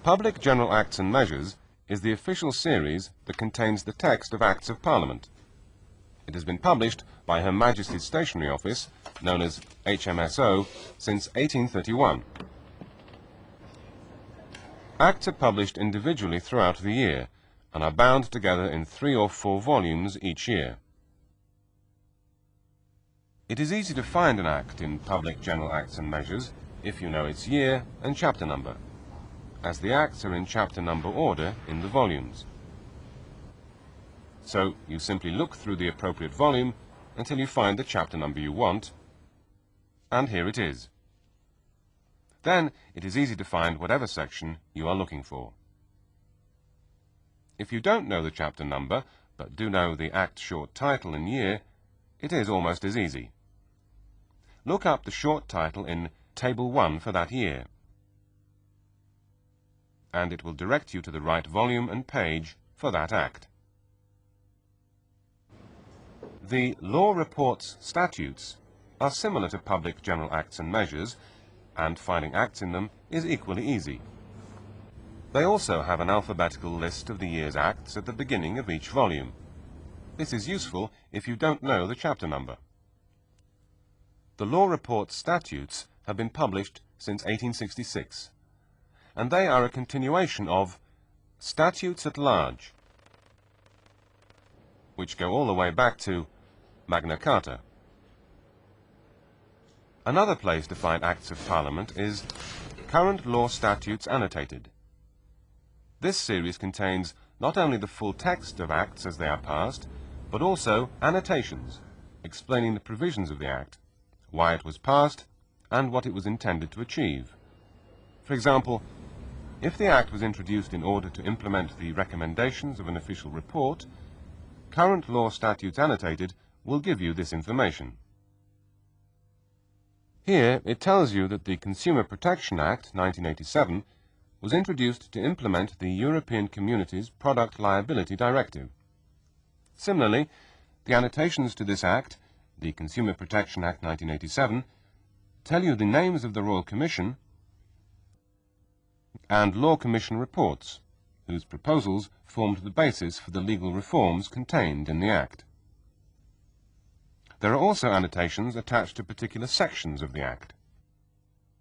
Public General Acts and Measures is the official series that contains the text of Acts of Parliament. It has been published by Her Majesty's Stationery Office, known as HMSO, since 1831. Acts are published individually throughout the year and are bound together in 3 or 4 volumes each year. It is easy to find an act in Public General Acts and Measures if you know its year and chapter number, as the acts are in chapter number order in the volumes. So you simply look through the appropriate volume until you find the chapter number you want, and here it is. Then it is easy to find whatever section you are looking for. If you don't know the chapter number, but do know the act short title and year, it is almost as easy. Look up the short title in Table 1 for that year, and it will direct you to the right volume and page for that act. The Law Reports Statutes are similar to Public General Acts and Measures, and finding acts in them is equally easy. They also have an alphabetical list of the year's acts at the beginning of each volume. This is useful if you don't know the chapter number. The Law Reports Statutes have been published since 1866, and they are a continuation of Statutes at Large, which go all the way back to Magna Carta. Another place to find Acts of Parliament is Current Law Statutes Annotated. This series contains not only the full text of acts as they are passed, but also annotations explaining the provisions of the act, why it was passed, and what it was intended to achieve. For example, if the act was introduced in order to implement the recommendations of an official report, Current Law Statutes Annotated will give you this information. Here it tells you that the Consumer Protection Act 1987 was introduced to implement the European Community's Product Liability Directive. Similarly, the annotations to this Act, the Consumer Protection Act 1987, tell you the names of the Royal Commission and Law Commission reports, whose proposals formed the basis for the legal reforms contained in the Act. There are also annotations attached to particular sections of the Act.